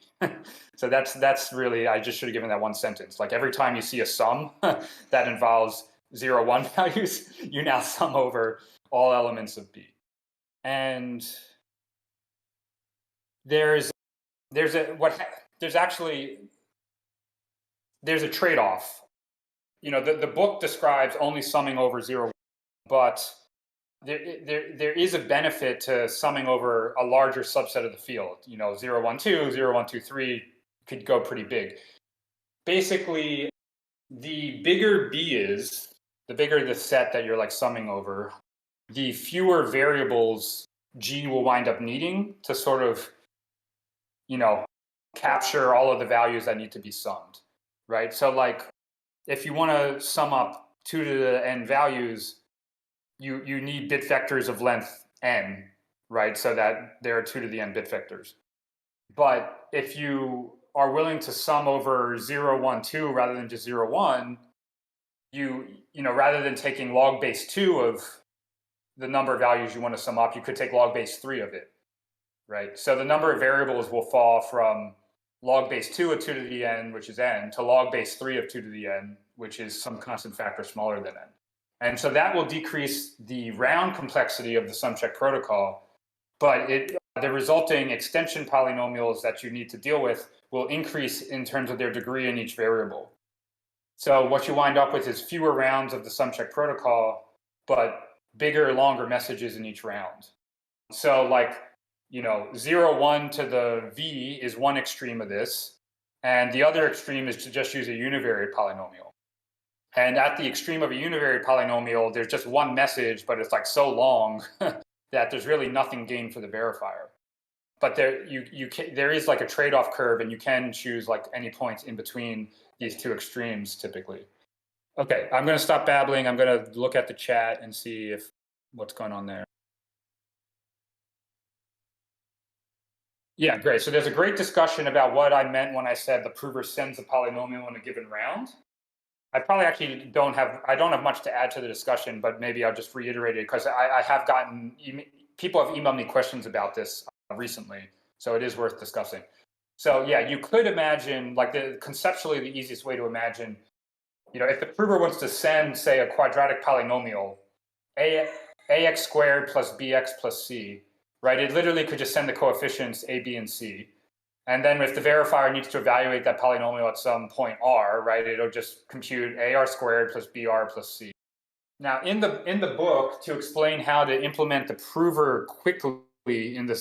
So that's really, I just should have given that one sentence. Like every time you see a sum that involves 0, 1 values, you now sum over all elements of B. And there's a trade-off. The book describes only summing over 0, but there is a benefit to summing over a larger subset of the field. 0, 1, 2, 0, 1, 2, 3 could go pretty big. Basically, the bigger B is, the bigger the set that you're summing over, the fewer variables G will wind up needing to sort of, capture all of the values that need to be summed, right? So if you want to sum up 2 to the n values, you need bit vectors of length n, right? So that there are 2 to the n bit vectors. But if you are willing to sum over 0, 1, 2 rather than just 0, 1, rather than taking log base 2 of the number of values you want to sum up, you could take log base 3 of it, right? So the number of variables will fall from log base 2 of 2 to the n, which is n, to log base 3 of 2 to the n, which is some constant factor smaller than n. And so that will decrease the round complexity of the Sumcheck protocol, but the resulting extension polynomials that you need to deal with will increase in terms of their degree in each variable. So what you wind up with is fewer rounds of the Sumcheck protocol, but bigger, longer messages in each round. So 0, 1 to the v is one extreme of this, and the other extreme is to just use a univariate polynomial. And at the extreme of a univariate polynomial, there's just one message, but it's so long that there's really nothing gained for the verifier. But there is a trade-off curve, and you can choose any points in between these two extremes typically. Okay, I'm going to stop babbling. I'm going to look at the chat and see what's going on there. Yeah, great. So there's a great discussion about what I meant when I said the prover sends a polynomial in a given round. I probably actually don't have much to add to the discussion, but maybe I'll just reiterate it because I have gotten, people have emailed me questions about this recently, so it is worth discussing. So yeah, you could imagine, conceptually the easiest way to imagine, if the prover wants to send, say, a quadratic polynomial, ax squared plus bx plus c, right? It literally could just send the coefficients a, b, and c. And then if the verifier needs to evaluate that polynomial at some point r, right, it'll just compute ar squared plus br plus c. Now, in the book, to explain how to implement the prover quickly in the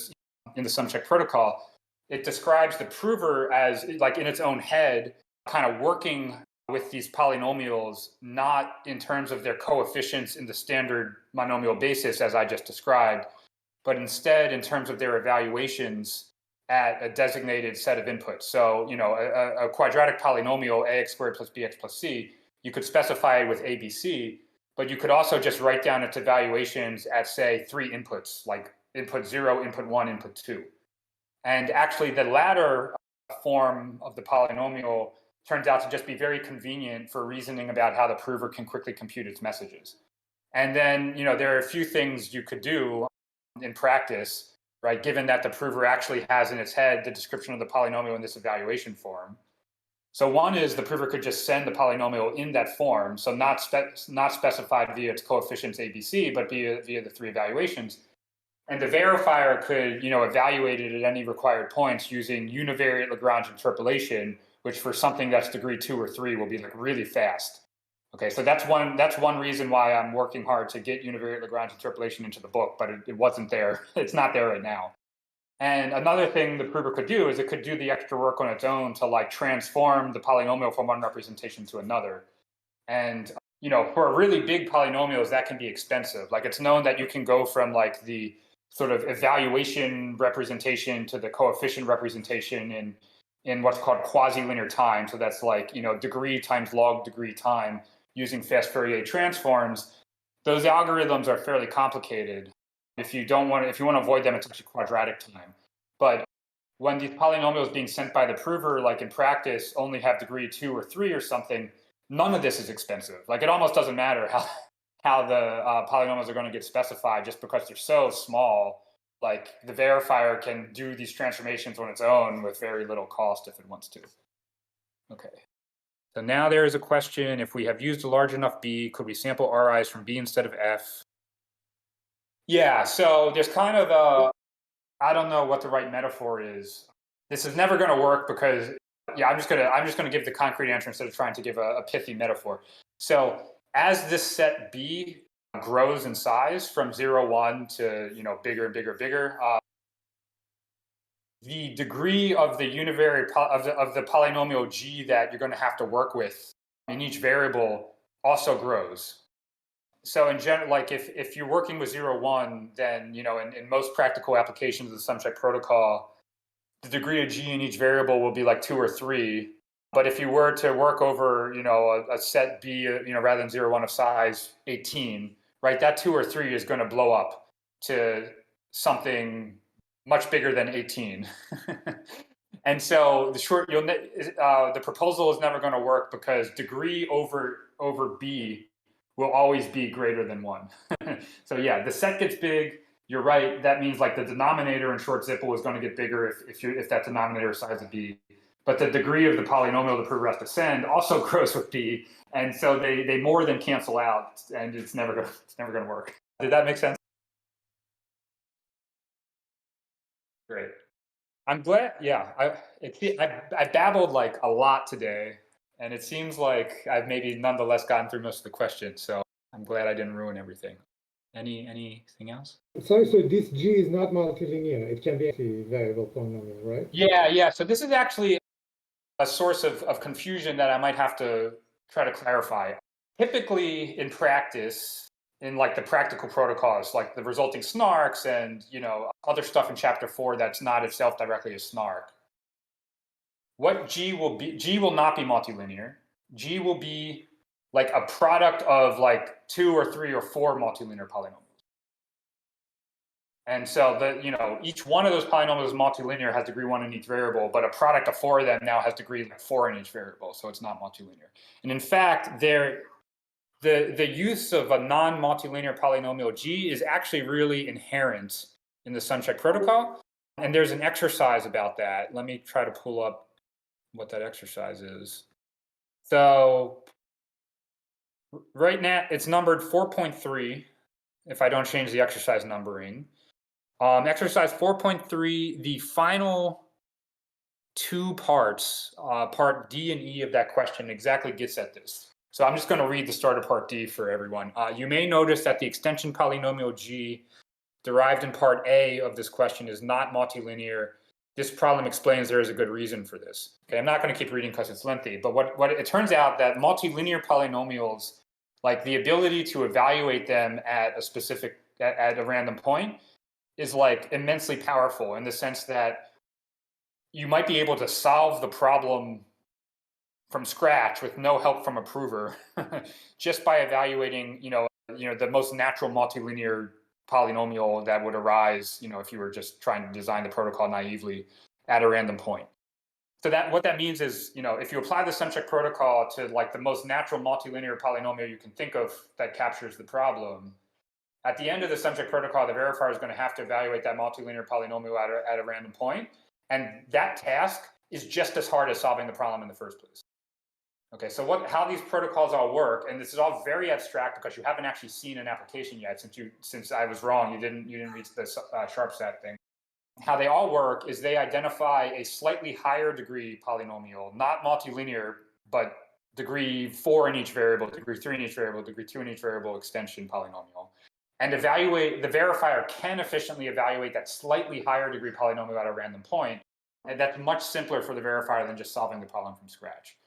Sumcheck protocol, it describes the prover as in its own head, kind of working with these polynomials, not in terms of their coefficients in the standard monomial basis as I just described, but instead in terms of their evaluations at a designated set of inputs. So, a quadratic polynomial, ax squared plus bx plus c, you could specify it with abc, but you could also just write down its evaluations at, say, 3 inputs, like input 0, input 1, input 2. And actually, the latter form of the polynomial turns out to just be very convenient for reasoning about how the prover can quickly compute its messages. And then, there are a few things you could do in practice, right, given that the prover actually has in its head the description of the polynomial in this evaluation form. So one is the prover could just send the polynomial in that form, so not specified via its coefficients ABC, but via the 3 evaluations. And the verifier could, evaluate it at any required points using univariate Lagrange interpolation, which for something that's degree 2 or 3 will be really fast. Okay, so that's one reason why I'm working hard to get univariate Lagrange interpolation into the book, but it wasn't there. It's not there right now. And another thing the prover could do is it could do the extra work on its own to transform the polynomial from one representation to another. And for really big polynomials, that can be expensive. It's known that you can go from the sort of evaluation representation to the coefficient representation in what's called quasi-linear time. So that's degree times log degree time using fast Fourier transforms. Those algorithms are fairly complicated. If you want to avoid them, it's actually quadratic time. But when these polynomials being sent by the prover, like in practice, only have degree 2 or 3 or something, none of this is expensive. Like it almost doesn't matter how the polynomials are going to get specified just because they're so small. Like the verifier can do these transformations on its own with very little cost if it wants to. Okay. So now there is a question, if we have used a large enough B, could we sample RIs from B instead of F? Yeah, so there's kind of a, I don't know what the right metaphor is. This is never going to work because, yeah, I'm just gonna give the concrete answer instead of trying to give a pithy metaphor. So as this set B grows in size from 0, 1 to bigger and bigger, bigger, the degree of the univariate of the polynomial G that you're going to have to work with in each variable also grows. So in general, like if you're working with 0, 1, then in most practical applications of the Sumcheck protocol, the degree of G in each variable will be like 2 or 3. But if you were to work over a set B rather than 0, 1 of size 18, right, that 2 or 3 is going to blow up to something much bigger than 18. And so the proposal is never going to work because degree over B will always be greater than 1. So yeah, the set gets big. You're right. That means like the denominator in short zipple is going to get bigger if that denominator is size of B. But the degree of the polynomial the prover has to send also grows with B, and so they more than cancel out, and it's never going to work. Did that make sense? Great. I'm glad. Yeah, I babbled like a lot today, and it seems like I've maybe nonetheless gotten through most of the questions. So I'm glad I didn't ruin everything. Anything else?
Sorry, so this G is not multilinear. It can be a variable polynomial, right?
Yeah. So this is actually a source of confusion that I might have to try to clarify. Typically in practice, in like the practical protocols, like the resulting snarks and other stuff in chapter 4 that's not itself directly a snark, what G will not be multilinear. G will be like a product of like 2 or 3 or 4 multilinear polynomials. And so each one of those polynomials is multilinear, has degree 1 in each variable, but a product of 4 of them now has degree 4 in each variable, so it's not multilinear. And in fact, the use of a non-multilinear polynomial G is actually really inherent in the Sumcheck protocol. And there's an exercise about that. Let me try to pull up what that exercise is. So right now it's numbered 4.3 if I don't change the exercise numbering. Exercise 4.3, the final 2 parts, part D and E of that question exactly gets at this. So I'm just going to read the start of part D for everyone. You may notice that the extension polynomial G derived in part A of this question is not multilinear. This problem explains there is a good reason for this. Okay, I'm not going to keep reading because it's lengthy, but what it turns out that multilinear polynomials, like the ability to evaluate them at a random point, is like immensely powerful in the sense that you might be able to solve the problem from scratch with no help from a prover just by evaluating the most natural multilinear polynomial that would arise if you were just trying to design the protocol naively at a random point. So what that means is if you apply the Sumcheck protocol to like the most natural multilinear polynomial you can think of that captures the problem, at the end of the Sumcheck protocol, the verifier is going to have to evaluate that multilinear polynomial at a random point. And that task is just as hard as solving the problem in the first place. Okay, so how these protocols all work, and this is all very abstract because you haven't actually seen an application yet since I was wrong, you didn't reach the sharp-set thing. How they all work is they identify a slightly higher degree polynomial, not multilinear, but degree 4 in each variable, degree 3 in each variable, degree 2 in each variable extension polynomial. And the verifier can efficiently evaluate that slightly higher degree polynomial at a random point. And that's much simpler for the verifier than just solving the problem from scratch.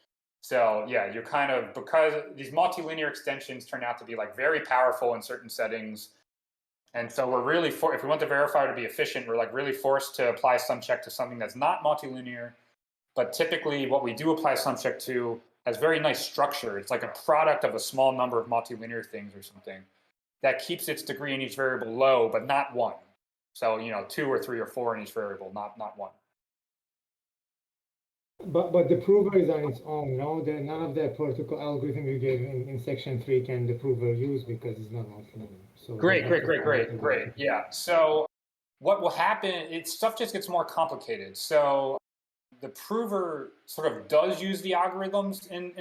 So yeah, you're because these multilinear extensions turn out to be like very powerful in certain settings. And so we're really, if we want the verifier to be efficient, we're like really forced to apply Sumcheck to something that's not multilinear. But typically what we do apply Sumcheck to has very nice structure. It's like a product of a small number of multilinear things or something that keeps its degree in each variable low, but not 1. So, 2 or 3 or 4 in each variable, not 1.
But the prover is on its own, no? None of the protocol algorithm you gave in section 3 can the prover use because it's not multilinear. So
Great. Yeah. So what will happen, stuff just gets more complicated. So the prover sort of does use the algorithms in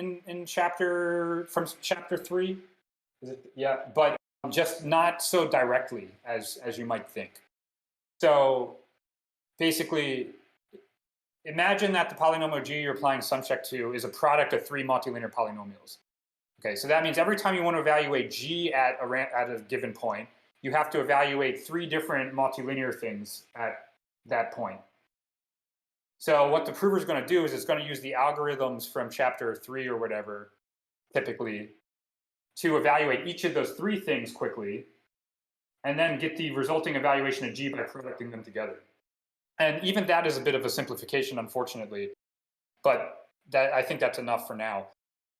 from chapter 3. Yeah, but just not so directly as you might think. So basically, imagine that the polynomial G you're applying Sumcheck to is a product of 3 multilinear polynomials. Okay, so that means every time you want to evaluate G at a given point, you have to evaluate 3 different multilinear things at that point. So what the prover is going to do is it's going to use the algorithms from chapter 3 or whatever, typically, to evaluate each of those 3 things quickly, and then get the resulting evaluation of G by producting them together. And even that is a bit of a simplification, unfortunately, but I think that's enough for now.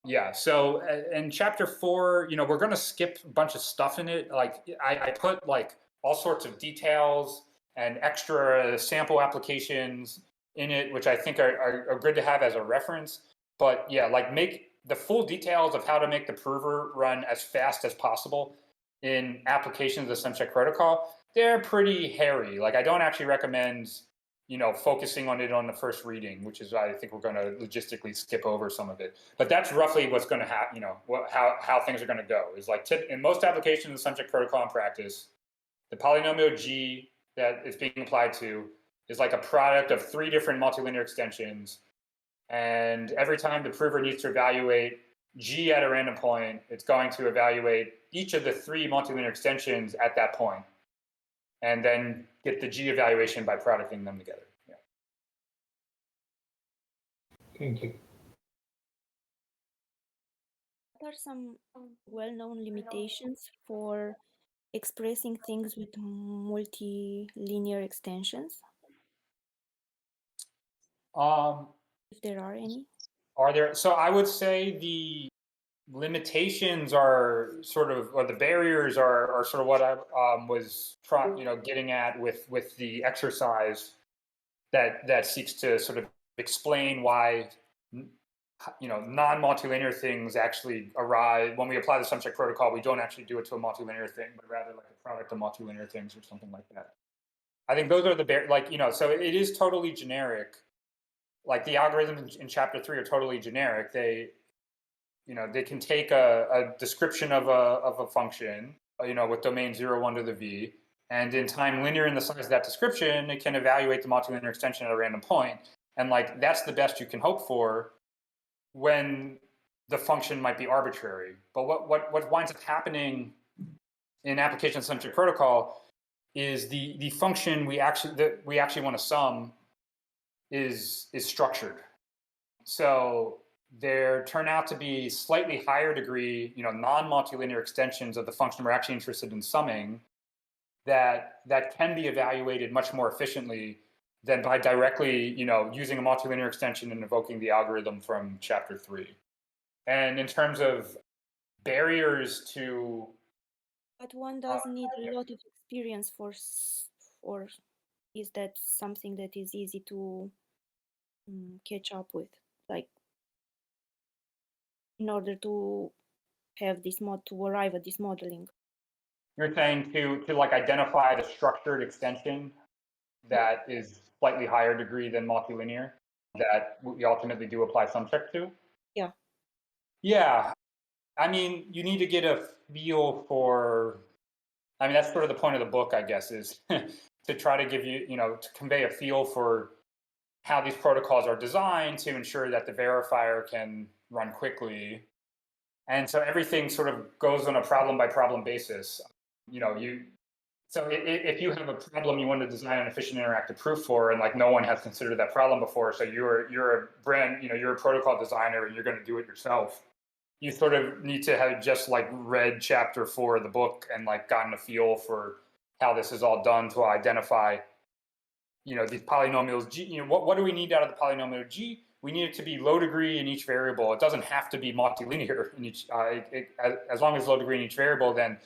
Yeah, so in chapter 4, we're going to skip a bunch of stuff in it. Like I put like all sorts of details and extra sample applications in it, which I think are good to have as a reference. But yeah, like make the full details of how to make the prover run as fast as possible in applications of the Sumcheck protocol. They're pretty hairy. Like I don't actually recommend focusing on it on the first reading, which is why I think we're going to logistically skip over some of it. But that's roughly what's going to happen, how things are going to go. Is like in most applications of the Sumcheck protocol in practice, the polynomial G that is being applied to is like a product of 3 different multilinear extensions. And every time the prover needs to evaluate G at a random point, it's going to evaluate each of the 3 multilinear extensions at that point, and then get the G evaluation by producting them together. Yeah.
Thank you.
What are some well-known limitations for expressing things with multilinear extensions? If there are any.
So I would say the limitations are sort of, or the barriers are sort of what I was trying, getting at with the exercise that seeks to sort of explain why non-multilinear things actually arise when we apply the Sumcheck protocol. We don't actually do it to a multilinear thing, but rather like a product of multilinear things or something like that. I think those are the so it is totally generic. Like the algorithms in chapter 3 are totally generic. They can take a description of a function, with domain 0, 1 to the v, and in time linear in the size of that description, it can evaluate the multilinear extension at a random point. And like that's the best you can hope for when the function might be arbitrary. But what winds up happening in application of Sumcheck protocol is the function we actually want to sum is structured. So there turn out to be slightly higher degree, non-multilinear extensions of the function we're actually interested in summing that can be evaluated much more efficiently than by directly, using a multilinear extension and invoking the algorithm from chapter 3. And in terms of barriers to...
But one does need a lot of experience for is that something that is easy to catch up with, like in order to have this to arrive at this modeling?
You're saying to like identify the structured extension that is slightly higher degree than multilinear that we ultimately do apply Sumcheck to?
Yeah.
Yeah. I mean, you need to get a feel for, that's sort of the point of the book, I guess, is to try to give you, to convey a feel for how these protocols are designed to ensure that the verifier can run quickly. And so everything sort of goes on a problem by problem basis. So if you have a problem you want to design an efficient interactive proof for, and like no one has considered that problem before, so you're a you're a protocol designer and you're going to do it yourself, you sort of need to have just like read chapter 4 of the book and like gotten a feel for how this is all done to identify, these polynomials G. What do we need out of the polynomial G? We need it to be low degree in each variable. It doesn't have to be multilinear in each. As long as low degree in each variable, then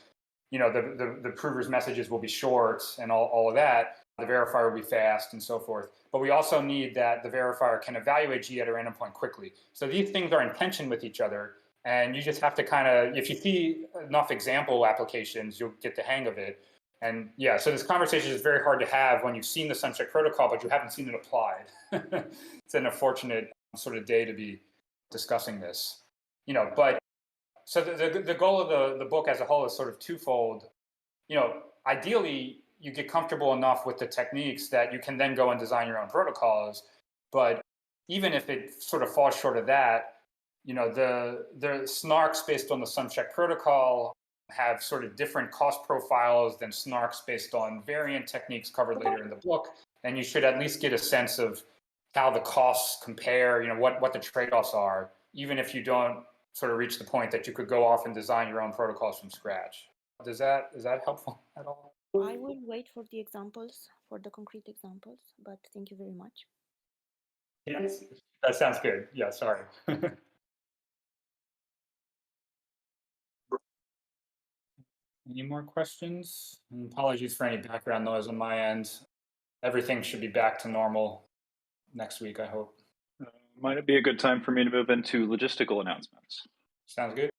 the prover's messages will be short and all of that. The verifier will be fast and so forth. But we also need that the verifier can evaluate G at a random point quickly. So these things are in tension with each other. And you just have to kind of, if you see enough example applications, you'll get the hang of it. And yeah, so this conversation is very hard to have when you've seen the Sumcheck protocol, but you haven't seen it applied. It's an unfortunate sort of day to be discussing this. But so the goal of the book as a whole is sort of twofold. Ideally, you get comfortable enough with the techniques that you can then go and design your own protocols. But even if it sort of falls short of that, the snarks based on the Sumcheck protocol have sort of different cost profiles than snarks based on variant techniques covered later in the book. And you should at least get a sense of how the costs compare, what the trade-offs are, even if you don't sort of reach the point that you could go off and design your own protocols from scratch. Is that helpful at all?
I will wait for the examples, for the concrete examples, but thank you very much.
Yes, that sounds good. Yeah, sorry. Any more questions? And apologies for any background noise on my end. Everything should be back to normal next week, I hope.
Might it be a good time for me to move into logistical announcements?
Sounds good.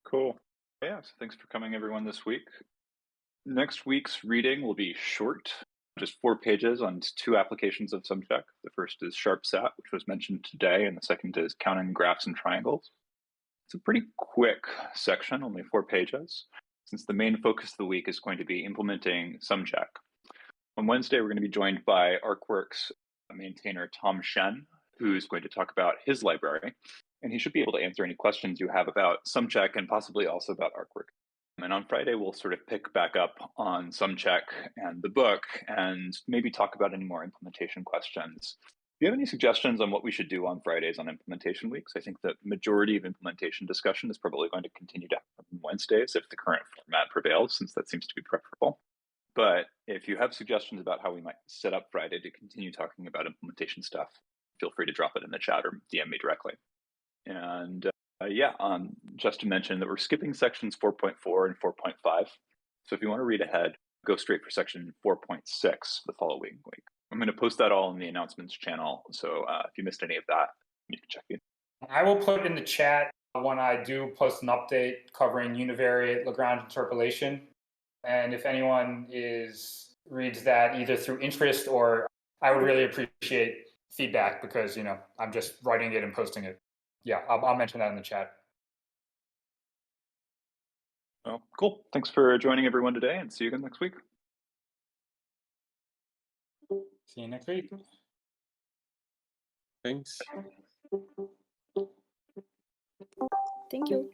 Cool. Yeah, so thanks for coming everyone this week. Next week's reading will be short, just 4 pages on 2 applications of Sumcheck. The first is SharpSat, which was mentioned today, and the second is counting graphs and triangles. It's a pretty quick section, only 4 pages, since the main focus of the week is going to be implementing Sumcheck. On Wednesday, we're going to be joined by ArcWorks maintainer Tom Shen, who's going to talk about his library, and he should be able to answer any questions you have about Sumcheck and possibly also about ArcWorks. And on Friday, we'll sort of pick back up on Sumcheck and the book and maybe talk about any more implementation questions. Do you have any suggestions on what we should do on Fridays on implementation weeks? I think the majority of implementation discussion is probably going to continue to happen on Wednesdays if the current format prevails, since that seems to be preferable. But if you have suggestions about how we might set up Friday to continue talking about implementation stuff, feel free to drop it in the chat or DM me directly. And Justin mentioned that we're skipping sections 4.4 and 4.5. So if you want to read ahead, go straight for section 4.6 the following week. I'm going to post that all in the announcements channel. So if you missed any of that, you can check it.
I will put in the chat when I do post an update covering univariate Lagrange interpolation. And if anyone reads that either through interest or I would really appreciate feedback because, I'm just writing it and posting it. Yeah, I'll mention that in the chat.
Well, cool. Thanks for joining everyone today and see you again next week.
See you next week.
Thanks.
Thank you.